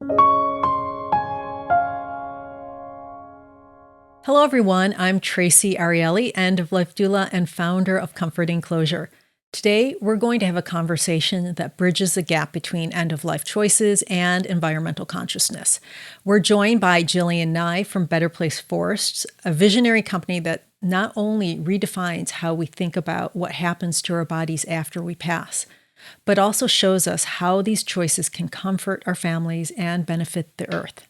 Hello, everyone. I'm Tracy Ariely, end-of-life doula and founder of Comforting Closure. Today, we're going to have a conversation that bridges the gap between end-of-life choices and environmental consciousness. We're joined by Gillian Nye from Better Place Forests, a visionary company that not only redefines how we think about what happens to our bodies after we pass, but also shows us how these choices can comfort our families and benefit the earth.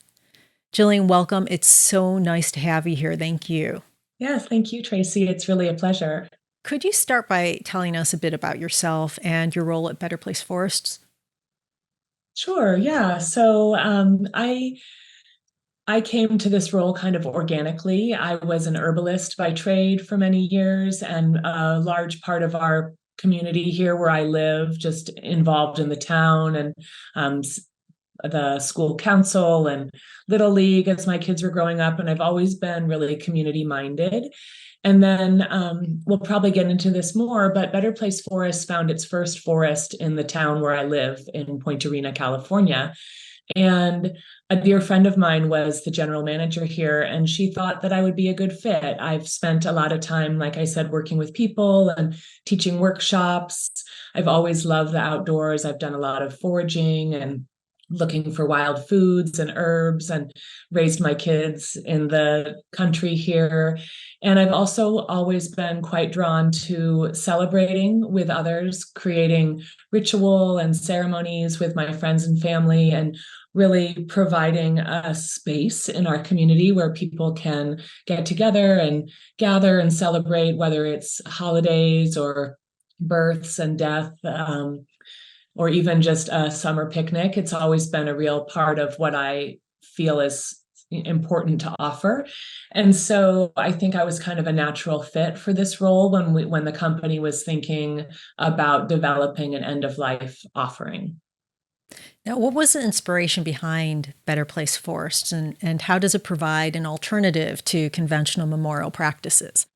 Gillian, welcome. It's so nice to have you here. Thank you. Yes, thank you, Tracy. It's really a pleasure. Could you start by telling us a bit about yourself and your role at Better Place Forests? Sure, yeah. I came to this role kind of organically. I was an herbalist by trade for many years, and a large part of our community here where I live just involved in the town and um, the school council and little league as my kids were growing up. And I've always been really community minded. And then we'll probably get into this more, but Better Place Forest found its first forest in the town where I live in Point Arena, California. And a dear friend of mine was the general manager here, and she thought that I would be a good fit. I've spent a lot of time, like I said, working with people and teaching workshops. I've always loved the outdoors. I've done a lot of foraging and looking for wild foods and herbs and raised my kids in the country here. And I've also always been quite drawn to celebrating with others, creating ritual and ceremonies with my friends and family, and really providing a space in our community where people can get together and gather and celebrate, whether it's holidays or births and death. Or even just a summer picnic. It's always been a real part of what I feel is important to offer. And so I think I was kind of a natural fit for this role when the company was thinking about developing an end of life offering. Now, what was the inspiration behind Better Place Forests, and how does it provide an alternative to conventional memorial practices?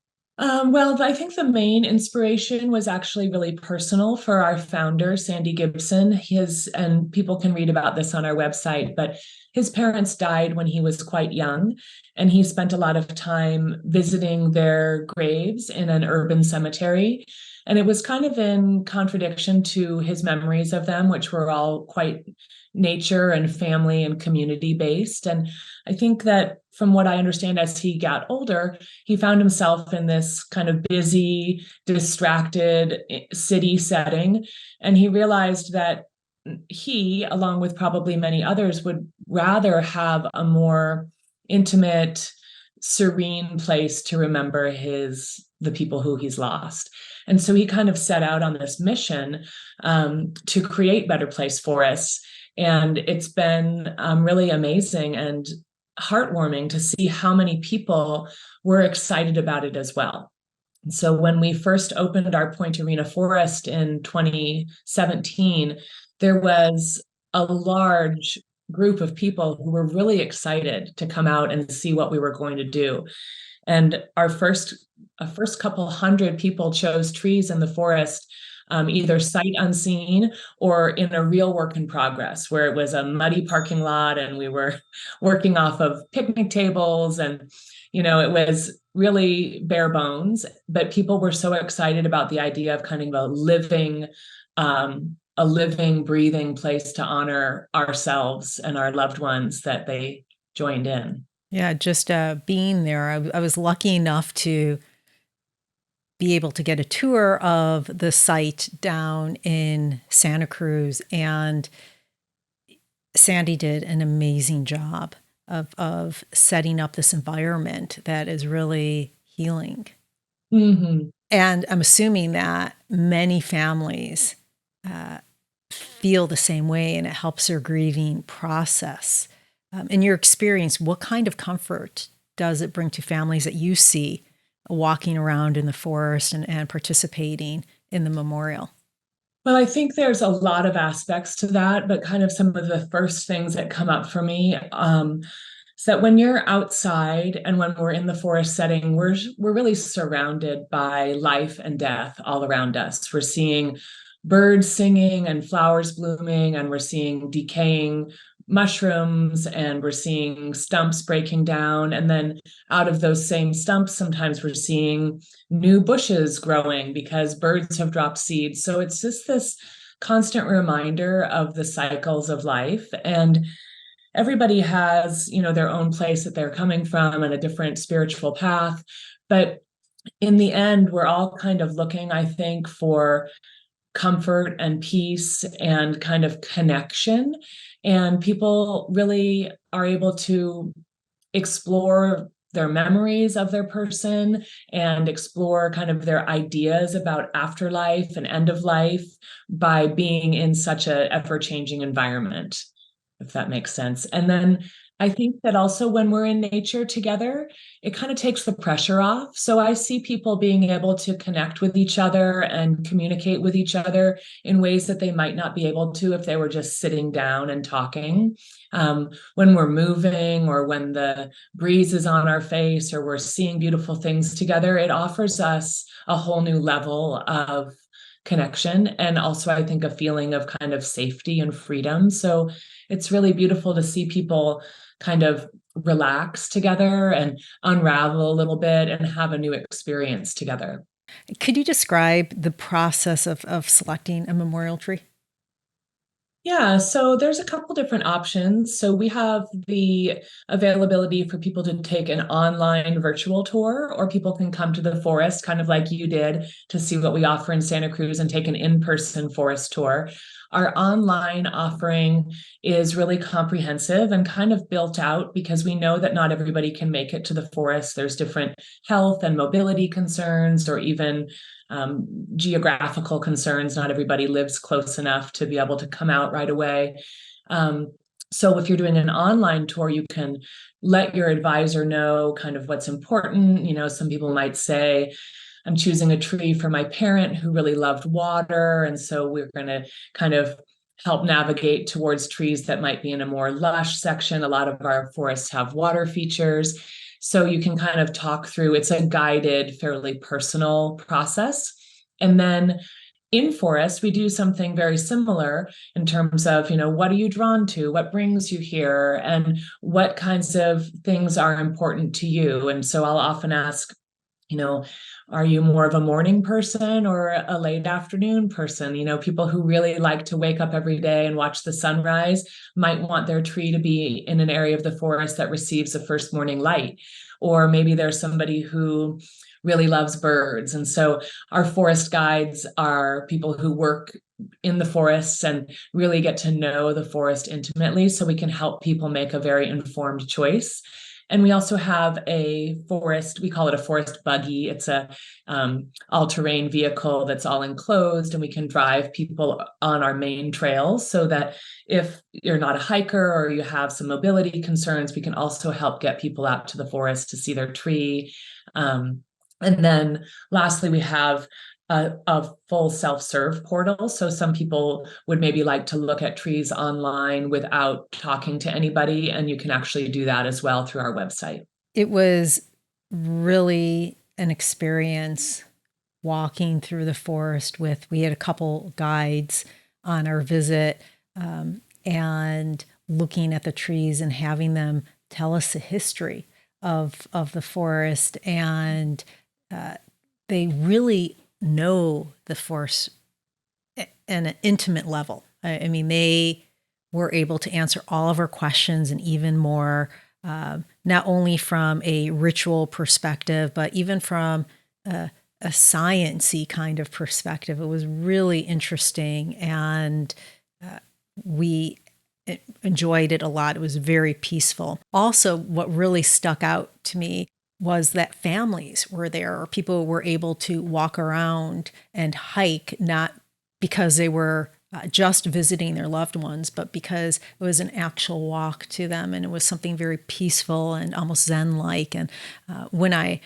Well, I think the main inspiration was actually really personal for our founder, Sandy Gibson. And people can read about this on our website, but his parents died when he was quite young, and he spent a lot of time visiting their graves in an urban cemetery. And it was kind of in contradiction to his memories of them, which were all quite nature and family and community based. And I think that from what I understand, as he got older, he found himself in this kind of busy, distracted city setting. And he realized that he, along with probably many others, would rather have a more intimate, serene place to remember the people who he's lost. And so he kind of set out on this mission to create Better Place Forests. And it's been really amazing and heartwarming to see how many people were excited about it as well. So when we first opened our Point Arena Forest in 2017, there was a large group of people who were really excited to come out and see what we were going to do. And our first couple hundred people chose trees in the forest, either sight unseen or in a real work in progress, where it was a muddy parking lot and we were working off of picnic tables, and it was really bare bones. But people were so excited about the idea of kind of a living, breathing place to honor ourselves and our loved ones that they joined in. Yeah, just being there. I was lucky enough to be able to get a tour of the site down in Santa Cruz, and Sandy did an amazing job of setting up this environment that is really healing. Mm-hmm. And I'm assuming that many families feel the same way, and it helps their grieving process. In your experience, what kind of comfort does it bring to families that you see walking around in the forest and participating in the memorial? Well, I think there's a lot of aspects to that, but kind of some of the first things that come up for me is that when you're outside and when we're in the forest setting, we're really surrounded by life and death all around us. We're seeing birds singing and flowers blooming, and we're seeing decaying mushrooms and we're seeing stumps breaking down. And then out of those same stumps, sometimes we're seeing new bushes growing because birds have dropped seeds. So it's just this constant reminder of the cycles of life. And everybody has, their own place that they're coming from and a different spiritual path. But in the end, we're all kind of looking, I think, for comfort and peace and kind of connection. And people really are able to explore their memories of their person and explore kind of their ideas about afterlife and end of life by being in such a ever-changing environment, if that makes sense. And then I think that also when we're in nature together, it kind of takes the pressure off. So I see people being able to connect with each other and communicate with each other in ways that they might not be able to if they were just sitting down and talking. When we're moving or when the breeze is on our face or we're seeing beautiful things together, it offers us a whole new level of connection. And also, I think, a feeling of kind of safety and freedom. So it's really beautiful to see people kind of relax together and unravel a little bit and have a new experience together. Could you describe the process of selecting a memorial tree? Yeah, so there's a couple different options. So we have the availability for people to take an online virtual tour, or people can come to the forest, kind of like you did, to see what we offer in Santa Cruz and take an in-person forest tour. Our online offering is really comprehensive and kind of built out because we know that not everybody can make it to the forest. There's different health and mobility concerns, or even geographical concerns. Not everybody lives close enough to be able to come out right away. So if you're doing an online tour, you can let your advisor know kind of what's important. Some people might say, I'm choosing a tree for my parent who really loved water. And so we're going to kind of help navigate towards trees that might be in a more lush section. A lot of our forests have water features. So you can kind of talk through, it's a guided, fairly personal process. And then in forest, we do something very similar in terms of, what are you drawn to? What brings you here? And what kinds of things are important to you? And so I'll often ask, are you more of a morning person or a late afternoon person? People who really like to wake up every day and watch the sunrise might want their tree to be in an area of the forest that receives the first morning light. Or maybe there's somebody who really loves birds. And so our forest guides are people who work in the forests and really get to know the forest intimately, so we can help people make a very informed choice. And we also have a forest, we call it a forest buggy. It's a all-terrain vehicle that's all enclosed, and we can drive people on our main trails so that if you're not a hiker or you have some mobility concerns, we can also help get people out to the forest to see their tree. And then lastly, we have a full self-serve portal. So some people would maybe like to look at trees online without talking to anybody, and you can actually do that as well through our website. It was really an experience walking through the forest we had a couple guides on our visit, and looking at the trees and having them tell us the history of the forest. And they really know the forest at an intimate level. I mean, they were able to answer all of our questions and even more, not only from a ritual perspective, but even from a science-y kind of perspective. It was really interesting, and we enjoyed it a lot. It was very peaceful. Also, what really stuck out to me was that families were there, or people were able to walk around and hike, not because they were just visiting their loved ones, but because it was an actual walk to them, and it was something very peaceful and almost Zen-like. And when I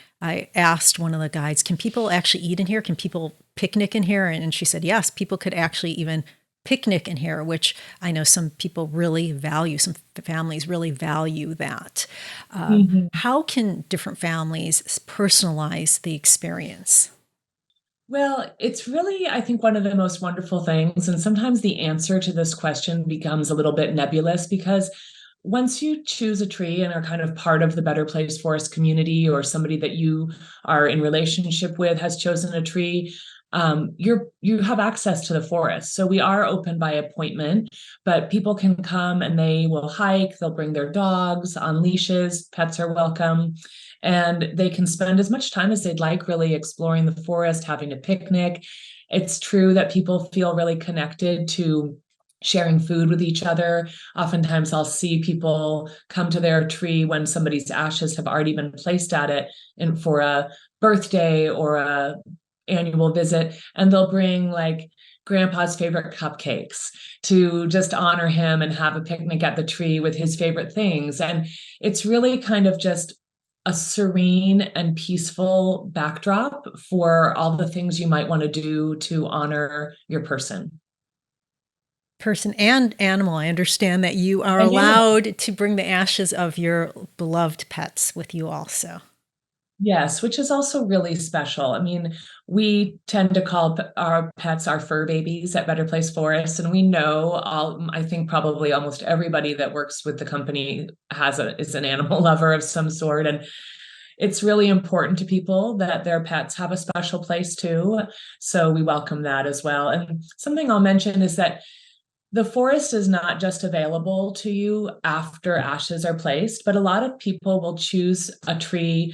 asked one of the guides, can people actually eat in here? Can people picnic in here? And she said, yes, people could actually even picnic in here, which I know some people really value, some families really value that. Mhm. How can different families personalize the experience? Well, it's really, I think, one of the most wonderful things. And sometimes the answer to this question becomes a little bit nebulous because once you choose a tree and are kind of part of the Better Place Forest community, or somebody that you are in relationship with has chosen a tree, you have access to the forest. So we are open by appointment, but people can come and they will hike. They'll bring their dogs on leashes. Pets are welcome, and they can spend as much time as they'd like, really exploring the forest, having a picnic. It's true that people feel really connected to sharing food with each other. Oftentimes, I'll see people come to their tree when somebody's ashes have already been placed at it and for a birthday or a annual visit, and they'll bring like grandpa's favorite cupcakes to just honor him and have a picnic at the tree with his favorite things. And it's really kind of just a serene and peaceful backdrop for all the things you might want to do to honor your person. Person and animal. I understand that you are And allowed to bring the ashes of your beloved pets with you also. yes, which is also really special. I mean, we tend to call our pets our fur babies at Better Place Forest, and we know all. I think probably almost everybody that works with the company is an animal lover of some sort, and it's really important to people that their pets have a special place too. So we welcome that as well. And something I'll mention is that the forest is not just available to you after ashes are placed, but a lot of people will choose a tree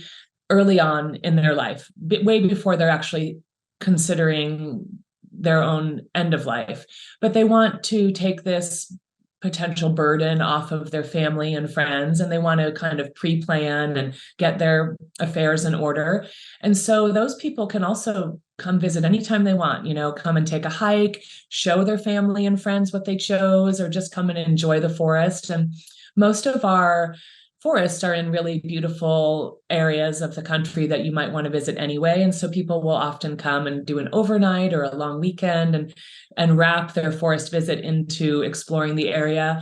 early on in their life, way before they're actually considering their own end of life. But they want to take this potential burden off of their family and friends, and they want to kind of pre-plan and get their affairs in order. And so those people can also come visit anytime they want, come and take a hike, show their family and friends what they chose, or just come and enjoy the forest. And most of our forests are in really beautiful areas of the country that you might want to visit anyway. And so people will often come and do an overnight or a long weekend and wrap their forest visit into exploring the area.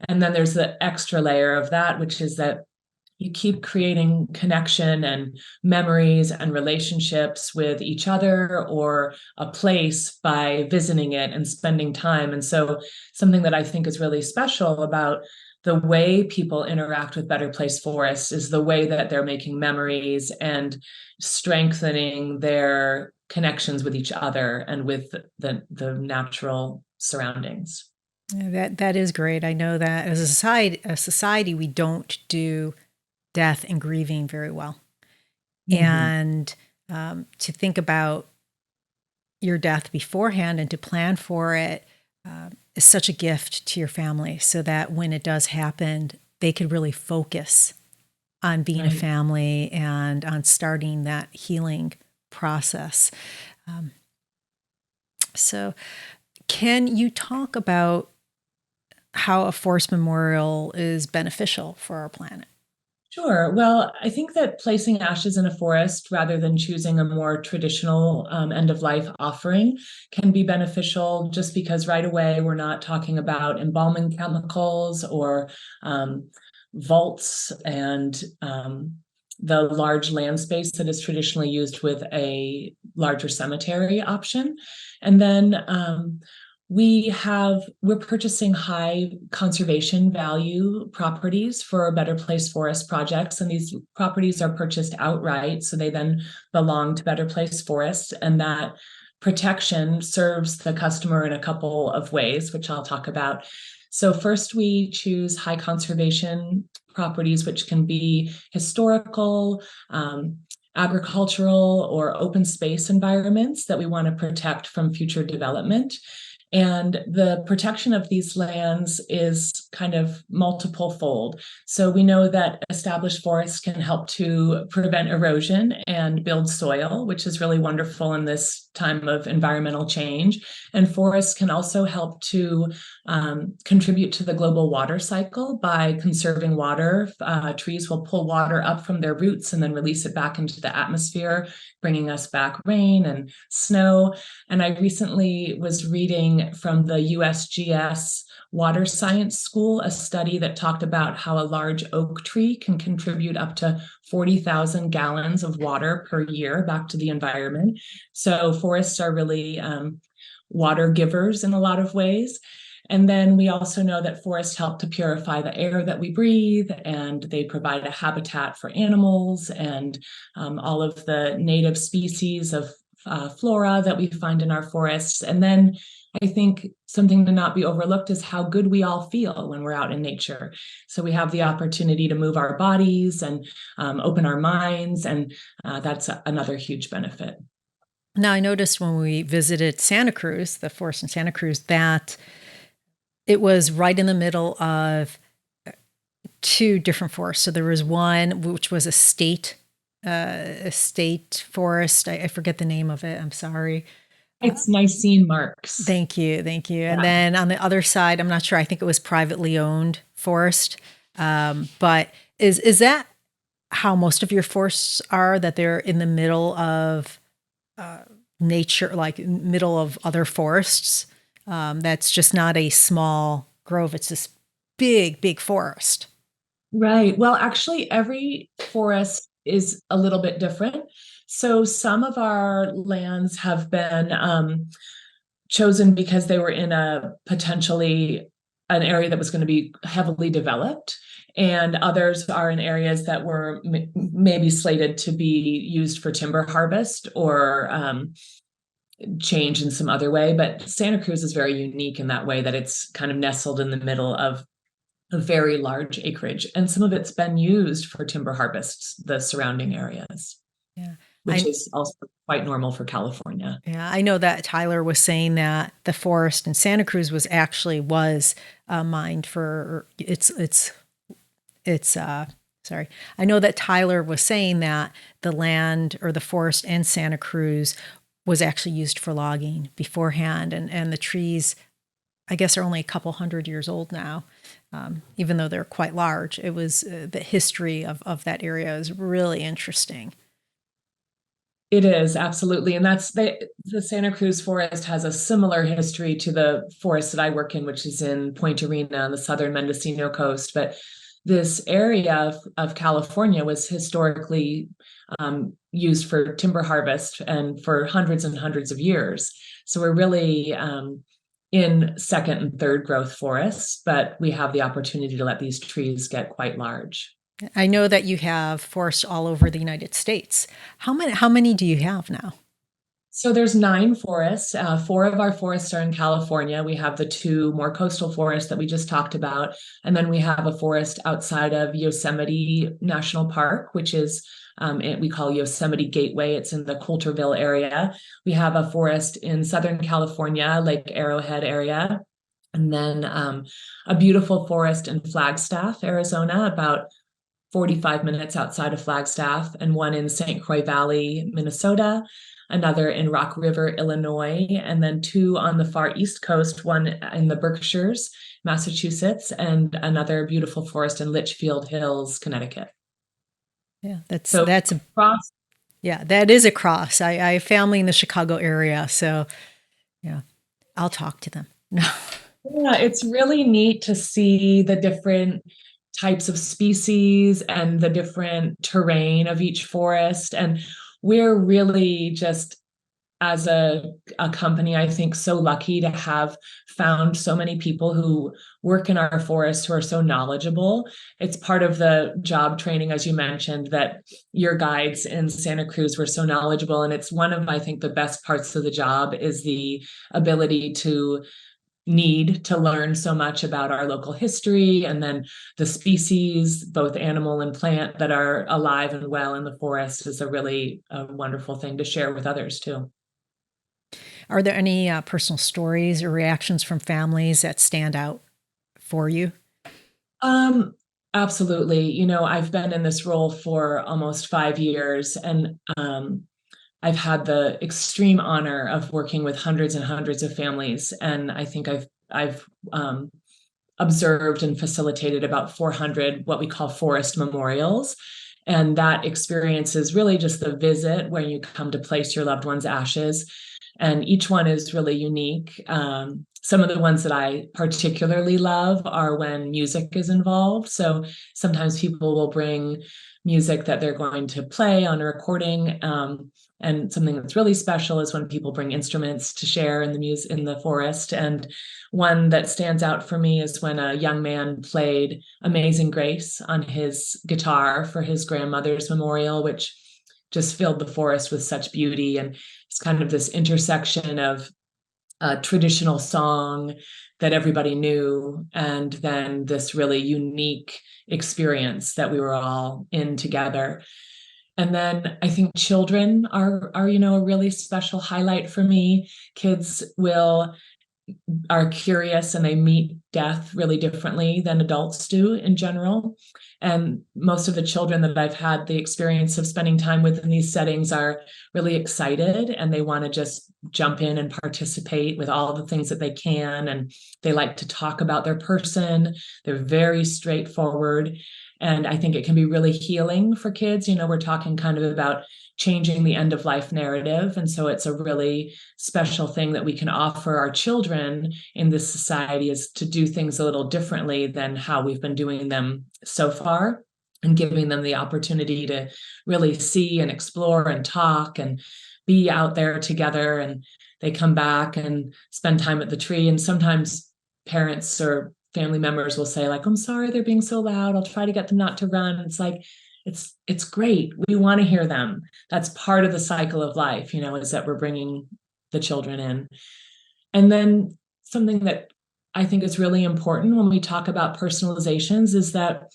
And then there's the extra layer of that, which is that you keep creating connection and memories and relationships with each other or a place by visiting it and spending time. And so something that I think is really special about the way people interact with Better Place Forests is the way that they're making memories and strengthening their connections with each other and with the natural surroundings. Yeah, that is great. I know that as a society, we don't do death and grieving very well. Mm-hmm. And to think about your death beforehand and to plan for it is such a gift to your family so that when it does happen, they could really focus on being a Right. family and on starting that healing process. Um, so, can you talk about how a forest memorial is beneficial for our planet? Sure. Well, I think that placing ashes in a forest rather than choosing a more traditional end of life offering can be beneficial just because right away we're not talking about embalming chemicals or um, vaults and the large land space that is traditionally used with a larger cemetery option. And then we're purchasing high conservation value properties for Better Place Forest projects, and these properties are purchased outright, so they then belong to Better Place Forest, and that protection serves the customer in a couple of ways, which I'll talk about. So first, we choose high conservation properties, which can be historical, agricultural, or open space environments that we want to protect from future development. And the protection of these lands is kind of multiple fold. So we know that established forests can help to prevent erosion and build soil, which is really wonderful in this time of environmental change. And forests can also help to contribute to the global water cycle by conserving water. Trees will pull water up from their roots and then release it back into the atmosphere, bringing us back rain and snow. And I recently was reading from the USGS water science school a study that talked about how a large oak tree can contribute up to 40,000 gallons of water per year back to the environment. So forests are really water givers in a lot of ways. And then we also know that forests help to purify the air that we breathe, and they provide a habitat for animals and all of the native species of flora that we find in our forests. And then I think something to not be overlooked is how good we all feel when we're out in nature. So we have the opportunity to move our bodies and open our minds, and that's another huge benefit. Now, I noticed when we visited Santa Cruz, the forest in Santa Cruz, that it was right in the middle of two different forests. So there was one which was a state forest. I forget the name of it. I'm sorry. It's Nicene marks. Thank you, thank you. Yeah. And then on the other side, I'm not sure. I think it was privately owned forest. But is that how most of your forests are? That they're in the middle of nature, like middle of other forests? That's just not a small grove. It's this big, big forest. Right. Well, actually, every forest is a little bit different. So some of our lands have been chosen because they were in a potentially an area that was going to be heavily developed, and others are in areas that were maybe slated to be used for timber harvest or change in some other way. But Santa Cruz is very unique in that way that it's kind of nestled in the middle of a very large acreage, and some of it's been used for timber harvests, the surrounding areas. Yeah. Which is also quite normal for California. Yeah, I know that Tyler was saying that the forest in Santa Cruz was mined for sorry. I know that Tyler was saying that the land or the forest in Santa Cruz was actually used for logging beforehand, and the trees, I guess, are only a couple hundred years old now. Even though they're quite large, it was the history of that area is really interesting. It is, absolutely. And that's the Santa Cruz forest has a similar history to the forest that I work in, which is in Point Arena on the southern Mendocino coast. But this area of California was historically used for timber harvest and for hundreds and hundreds of years. So we're really in second and third growth forests, but we have the opportunity to let these trees get quite large. I know that you have forests all over the United States. How many do you have now? So there's 9 forests. 4 of our forests are in California. We have the 2 more coastal forests that we just talked about. And then we have a forest outside of Yosemite National Park, which is we call Yosemite Gateway. It's in the Coulterville area. We have a forest in Southern California, Lake Arrowhead area. And then a beautiful forest in Flagstaff, Arizona, about 45 minutes outside of Flagstaff, and one in St. Croix Valley, Minnesota, another in Rock River, Illinois, and then 2 on the far east coast, one in the Berkshires, Massachusetts, and another beautiful forest in Litchfield Hills, Connecticut. Yeah, that's a cross. Yeah, that is a cross. I have family in the Chicago area, so yeah, I'll talk to them. No. Yeah, it's really neat to see the different types of species and the different terrain of each forest. And we're really just, as a company, I think, so lucky to have found so many people who work in our forests who are so knowledgeable. It's part of the job training, as you mentioned, that your guides in Santa Cruz were so knowledgeable. And it's one of, I think, the best parts of the job is the ability to need to learn so much about our local history, and then the species, both animal and plant, that are alive and well in the forest is a wonderful thing to share with others too. Are there any personal stories or reactions from families that stand out for you? Absolutely. I've been in this role for almost 5 years, and I've had the extreme honor of working with hundreds and hundreds of families, and I think I've observed and facilitated about 400 what we call forest memorials. And that experience is really just the visit where you come to place your loved one's ashes. And each one is really unique. Some of the ones that I particularly love are when music is involved. So sometimes people will bring music that they're going to play on a recording. And something that's really special is when people bring instruments to share in the music in the forest. And one that stands out for me is when a young man played Amazing Grace on his guitar for his grandmother's memorial, which just filled the forest with such beauty. And it's kind of this intersection of a traditional song that everybody knew, and then this really unique experience that we were all in together. And then I think children are a really special highlight for me. Kids will are curious and they meet death really differently than adults do in general. And most of the children that I've had the experience of spending time with in these settings are really excited and they want to just jump in and participate with all the things that they can. And they like to talk about their person. They're very straightforward. And I think it can be really healing for kids. We're talking kind of about changing the end of life narrative. And so it's a really special thing that we can offer our children in this society, is to do things a little differently than how we've been doing them so far, and giving them the opportunity to really see and explore and talk and be out there together. And they come back and spend time at the tree. And sometimes parents or family members will say, like, I'm sorry they're being so loud. I'll try to get them not to run. It's like, it's great. We want to hear them. That's part of the cycle of life, is that we're bringing the children in. And then something that I think is really important when we talk about personalizations is that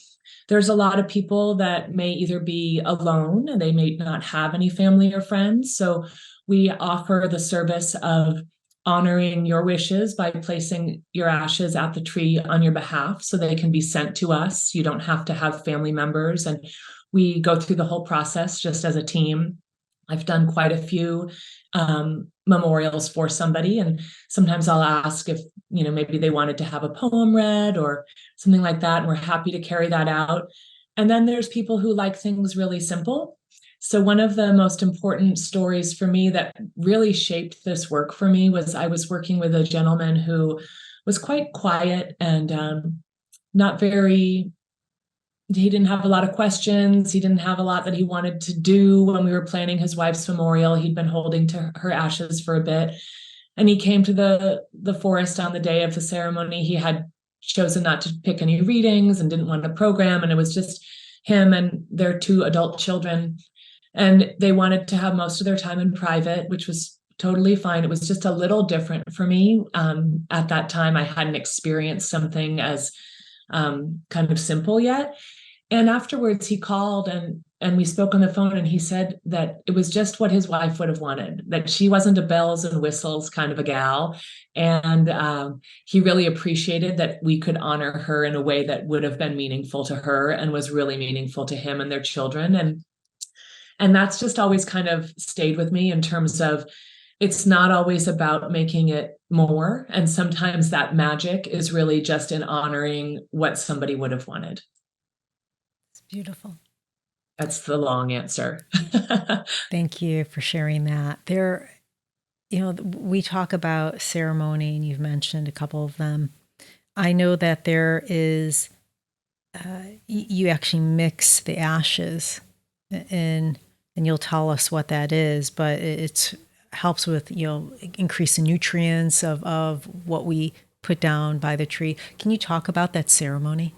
there's a lot of people that may either be alone and they may not have any family or friends. So we offer the service of honoring your wishes by placing your ashes at the tree on your behalf so they can be sent to us. You don't have to have family members. And we go through the whole process just as a team. I've done quite a few memorials for somebody, and sometimes I'll ask if maybe they wanted to have a poem read or something like that, and we're happy to carry that out. And then there's people who like things really simple. So one of the most important stories for me that really shaped this work for me was I was working with a gentleman who was quite quiet and not very he didn't have a lot of questions. He didn't have a lot that he wanted to do when we were planning his wife's memorial. He'd been holding to her ashes for a bit. And he came to the forest on the day of the ceremony. He had chosen not to pick any readings and didn't want a program. And it was just him and their two adult children. And they wanted to have most of their time in private, which was totally fine. It was just a little different for me. At that time, I hadn't experienced something as kind of simple yet. And afterwards he called and we spoke on the phone, and he said that it was just what his wife would have wanted, that she wasn't a bells and whistles kind of a gal. And he really appreciated that we could honor her in a way that would have been meaningful to her and was really meaningful to him and their children. And that's just always kind of stayed with me in terms of it's not always about making it more. And sometimes that magic is really just in honoring what somebody would have wanted. It's beautiful. That's the long answer. Thank you for sharing that. We talk about ceremony, and you've mentioned a couple of them. I know that there is, you actually mix the ashes and you'll tell us what that is, but it helps with, increase the nutrients of what we put down by the tree. Can you talk about that ceremony?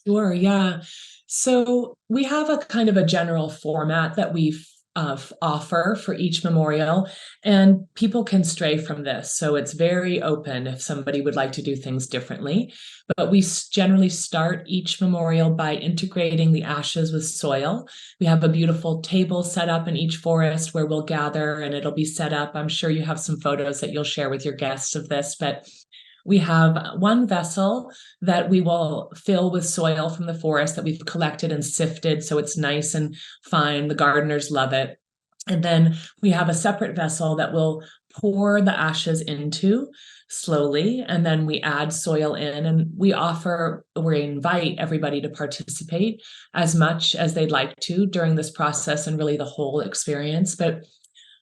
Sure, yeah. So we have a kind of a general format that we offer for each memorial, and people can stray from this. So it's very open if somebody would like to do things differently. But we generally start each memorial by integrating the ashes with soil. We have a beautiful table set up in each forest where we'll gather, and it'll be set up. I'm sure you have some photos that you'll share with your guests of this, but we have one vessel that we will fill with soil from the forest that we've collected and sifted, so it's nice and fine. The gardeners love it. And then we have a separate vessel that we'll pour the ashes into slowly, and then we add soil in, and we invite everybody to participate as much as they'd like to during this process and really the whole experience. But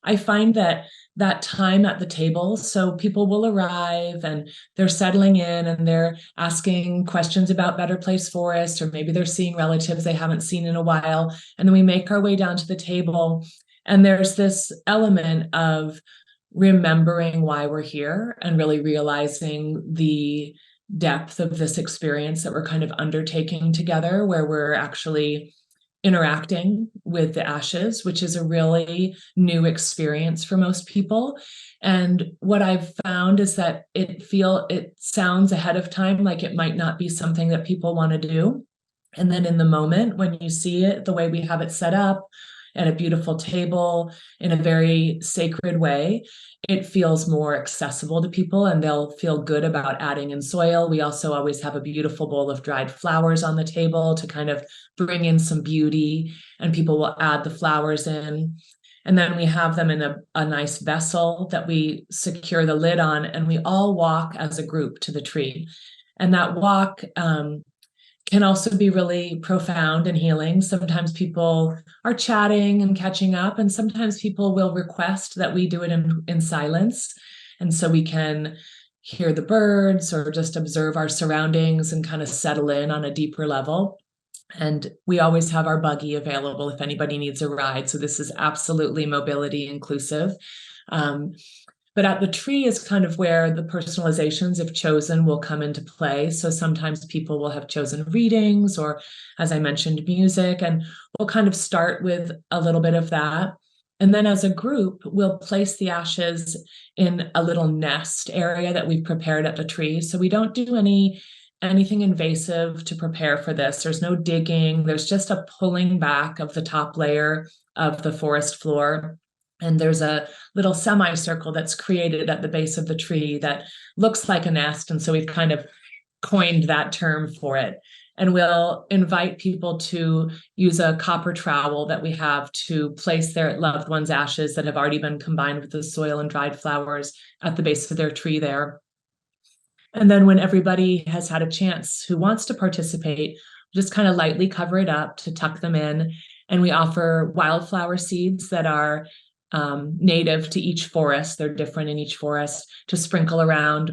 I find that that time at the table. So people will arrive and they're settling in and they're asking questions about Better Place Forest, or maybe they're seeing relatives they haven't seen in a while. And then we make our way down to the table. And there's this element of remembering why we're here and really realizing the depth of this experience that we're kind of undertaking together, where we're actually interacting with the ashes, which is a really new experience for most people. And what I've found is that it sounds ahead of time like it might not be something that people want to do. And then in the moment, when you see it, the way we have it set up at a beautiful table in a very sacred way, it feels more accessible to people and they'll feel good about adding in soil. We also always have a beautiful bowl of dried flowers on the table to kind of bring in some beauty, and people will add the flowers in. And then we have them in a nice vessel that we secure the lid on, and we all walk as a group to the tree. And that walk can also be really profound and healing. Sometimes people are chatting and catching up, and sometimes people will request that we do it in silence. And so we can hear the birds or just observe our surroundings and kind of settle in on a deeper level. And we always have our buggy available if anybody needs a ride. So this is absolutely mobility inclusive. But at the tree is kind of where the personalizations, if chosen, will come into play. So sometimes people will have chosen readings or, as I mentioned, music, and we'll kind of start with a little bit of that. And then as a group, we'll place the ashes in a little nest area that we've prepared at the tree. So we don't do anything invasive to prepare for this. There's no digging. There's just a pulling back of the top layer of the forest floor. And there's a little semicircle that's created at the base of the tree that looks like a nest. And so we've kind of coined that term for it. And we'll invite people to use a copper trowel that we have to place their loved one's ashes that have already been combined with the soil and dried flowers at the base of their tree there. And then when everybody has had a chance who wants to participate, just kind of lightly cover it up to tuck them in. And we offer wildflower seeds that are native to each forest. They're different in each forest to sprinkle around.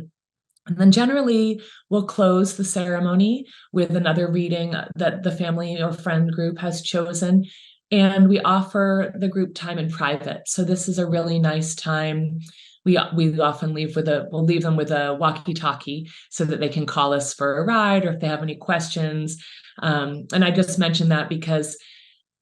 And then generally we'll close the ceremony with another reading that the family or friend group has chosen. And we offer the group time in private. So this is a really nice time. We often we'll leave them with a walkie-talkie so that they can call us for a ride or if they have any questions. And I just mentioned that because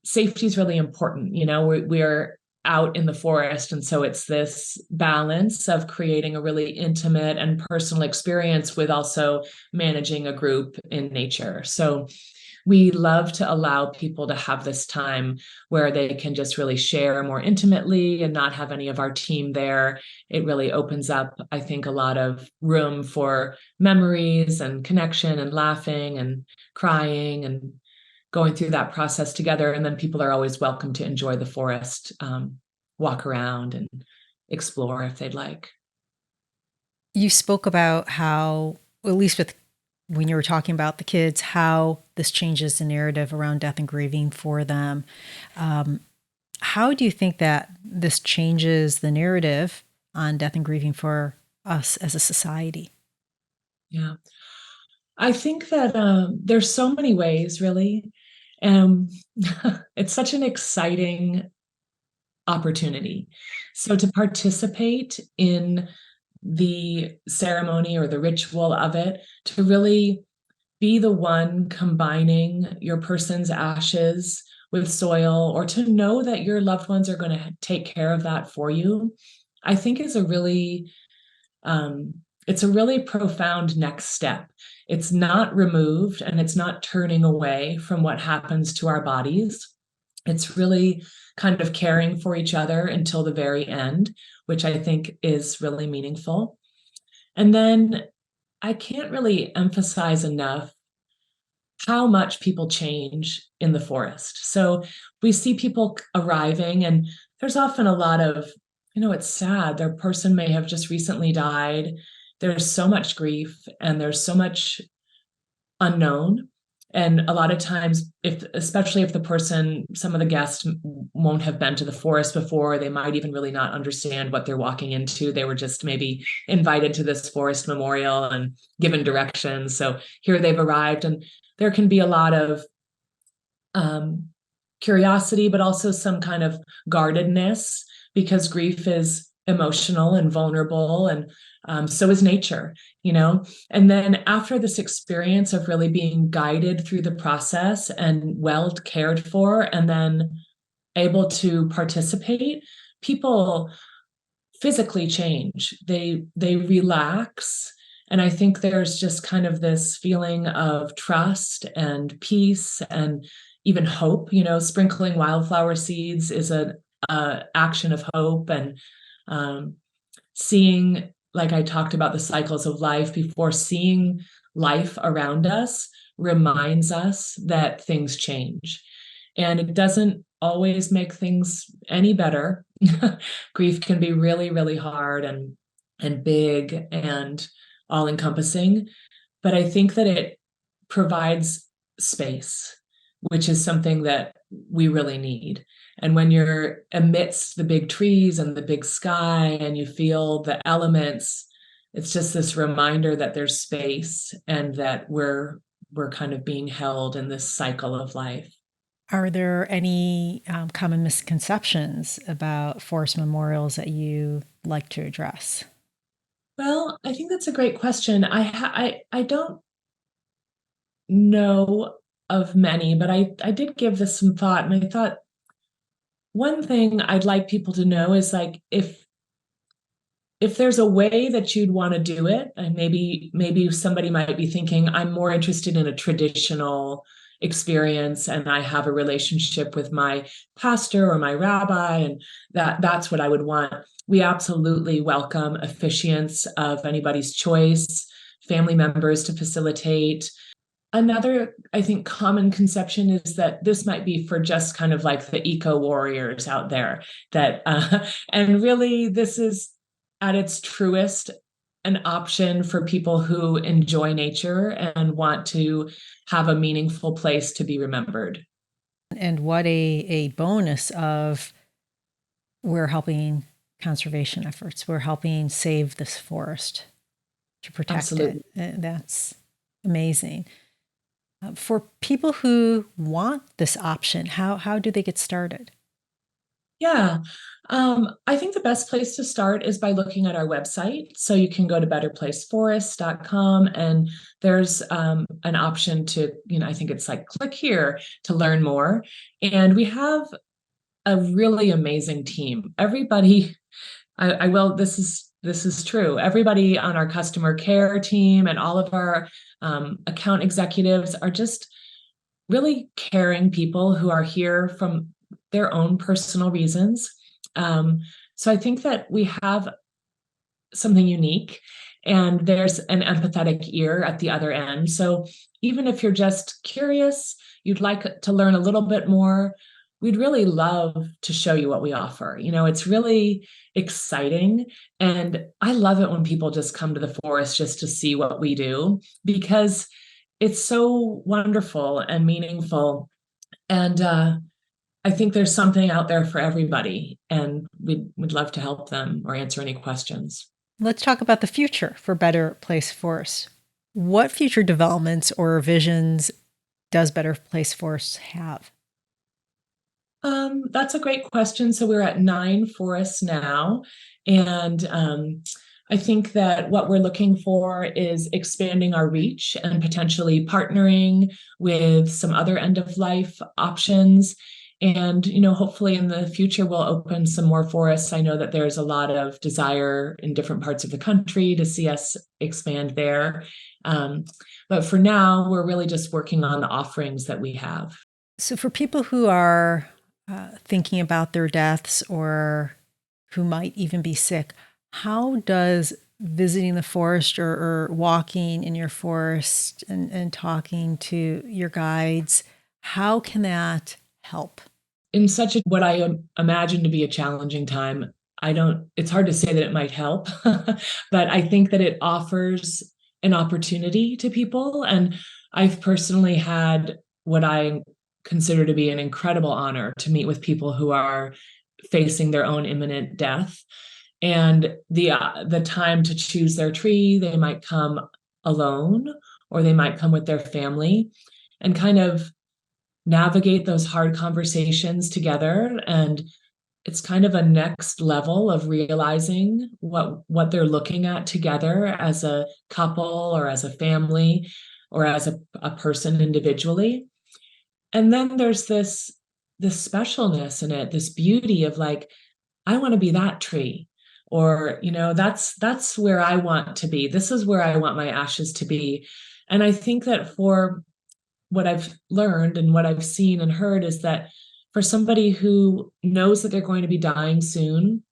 safety is really important. You know, we're out in the forest. And so it's this balance of creating a really intimate and personal experience with also managing a group in nature. So we love to allow people to have this time where they can just really share more intimately and not have any of our team there. It really opens up, I think, a lot of room for memories and connection and laughing and crying and going through that process together. And then people are always welcome to enjoy the forest, walk around and explore if they'd like. You spoke about how, at least with when you were talking about the kids, how this changes the narrative around death and grieving for them. How do you think that this changes the narrative on death and grieving for us as a society? Yeah, I think that there's so many ways, really. It's such an exciting opportunity. So to participate in the ceremony or the ritual of it, to really be the one combining your person's ashes with soil, or to know that your loved ones are going to take care of that for you, I think is it's a really profound next step. It's not removed and it's not turning away from what happens to our bodies. It's really kind of caring for each other until the very end, which I think is really meaningful. And then I can't really emphasize enough how much people change in the forest. So we see people arriving, and there's often a lot of, it's sad. Their person may have just recently died. There's so much grief and there's so much unknown. And a lot of times, especially if the person, some of the guests won't have been to the forest before, they might even really not understand what they're walking into. They were just maybe invited to this forest memorial and given directions. So here they've arrived, and there can be a lot of um, curiosity, but also some kind of guardedness, because grief is emotional and vulnerable, and so is nature, you know. And then after this experience of really being guided through the process and well cared for, and then able to participate, people physically change. They relax. And I think there's just kind of this feeling of trust and peace and even hope. You know, sprinkling wildflower seeds is an action of hope. And um, seeing, like I talked about the cycles of life before, seeing life around us reminds us that things change. And it doesn't always make things any better. Grief can be really, really hard and big and all encompassing. But I think that it provides space, which is something that we really need. And when you're amidst the big trees and the big sky and you feel the elements, it's just this reminder that there's space and that we're kind of being held in this cycle of life. Are there any common misconceptions about forest memorials that you like to address? Well, I think that's a great question. I don't know of many, but I did give this some thought, and I thought one thing I'd like people to know is, like, if there's a way that you'd want to do it, and maybe somebody might be thinking, I'm more interested in a traditional experience, and I have a relationship with my pastor or my rabbi, and that's what I would want. We absolutely welcome officiants of anybody's choice, family members to facilitate. Another, I think, common conception is that this might be for just kind of like the eco warriors out there, that and really this is at its truest an option for people who enjoy nature and want to have a meaningful place to be remembered. And what a bonus of we're helping conservation efforts. We're helping save this forest to protect it. Absolutely. That's amazing. For people who want this option, how do they get started? Yeah. I think the best place to start is by looking at our website. So you can go to betterplaceforest.com, and there's an option to, I think it's like click here to learn more. And we have a really amazing team. Everybody, I will, this is true. Everybody on our customer care team and all of our account executives are just really caring people who are here from their own personal reasons. So I think that we have something unique, and there's an empathetic ear at the other end. So even if you're just curious, you'd like to learn a little bit more, we'd really love to show you what we offer. It's really exciting. And I love it when people just come to the forest just to see what we do, because it's so wonderful and meaningful. And I think there's something out there for everybody, and we'd love to help them or answer any questions. Let's talk about the future for Better Place Forest. What future developments or visions does Better Place Forest have? That's a great question. So we're at 9 forests now, and I think that what we're looking for is expanding our reach and potentially partnering with some other end of life options. And, hopefully in the future, we'll open some more forests. I know that there's a lot of desire in different parts of the country to see us expand there. But for now, we're really just working on the offerings that we have. So, for people who are thinking about their deaths or who might even be sick, how does visiting the forest or walking in your forest and talking to your guides, how can that help? In such what I imagine to be a challenging time, it's hard to say that it might help, but I think that it offers an opportunity to people. And I've personally had what I consider to be an incredible honor to meet with people who are facing their own imminent death. And the time to choose their tree, they might come alone or they might come with their family and kind of navigate those hard conversations together. And it's kind of a next level of realizing what they're looking at together as a couple or as a family or as a person individually. And then there's this specialness in it, this beauty of like, I want to be that tree, or that's where I want to be. This is where I want my ashes to be. And I think that for what I've learned and what I've seen and heard is that for somebody who knows that they're going to be dying soon,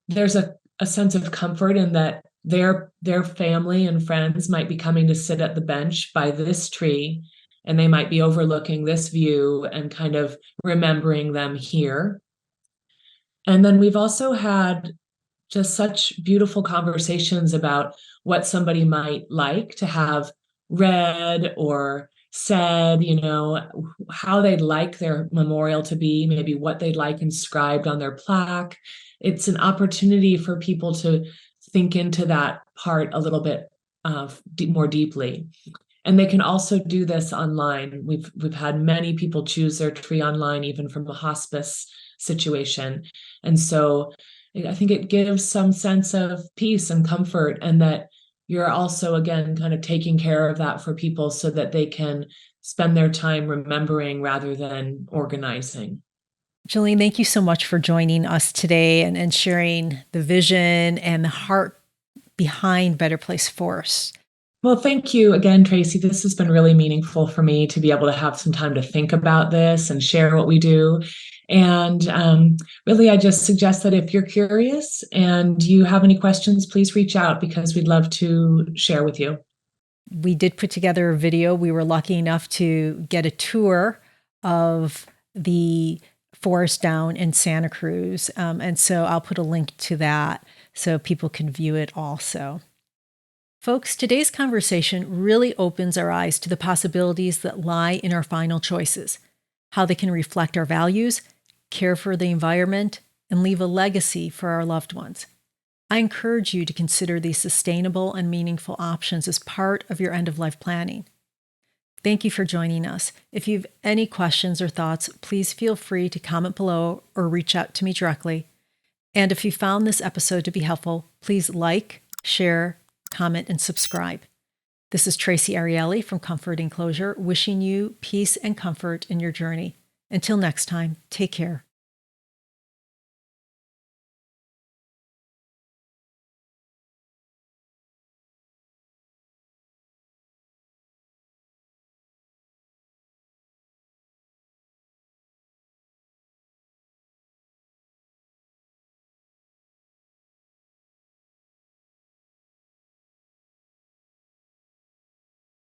there's a sense of comfort in that their family and friends might be coming to sit at the bench by this tree, and they might be overlooking this view and kind of remembering them here. And then we've also had just such beautiful conversations about what somebody might like to have read or said, how they'd like their memorial to be, maybe what they'd like inscribed on their plaque. It's an opportunity for people to think into that part a little bit more deeply. And they can also do this online. We've had many people choose their tree online, even from a hospice situation. And so I think it gives some sense of peace and comfort, and that you're also, again, kind of taking care of that for people so that they can spend their time remembering rather than organizing. Gillian, thank you so much for joining us today and sharing the vision and the heart behind Better Place Forests. Well, thank you again, Tracy. This has been really meaningful for me to be able to have some time to think about this and share what we do. And really, I just suggest that if you're curious and you have any questions, please reach out because we'd love to share with you. We did put together a video. We were lucky enough to get a tour of the forest down in Santa Cruz. And so I'll put a link to that so people can view it also. Folks, today's conversation really opens our eyes to the possibilities that lie in our final choices, how they can reflect our values, care for the environment, and leave a legacy for our loved ones. I encourage you to consider these sustainable and meaningful options as part of your end-of-life planning. Thank you for joining us. If you have any questions or thoughts, please feel free to comment below or reach out to me directly. And if you found this episode to be helpful, please like, share, comment, and subscribe. This is Tracy Ariely from Comfort Enclosure, wishing you peace and comfort in your journey. Until next time, take care.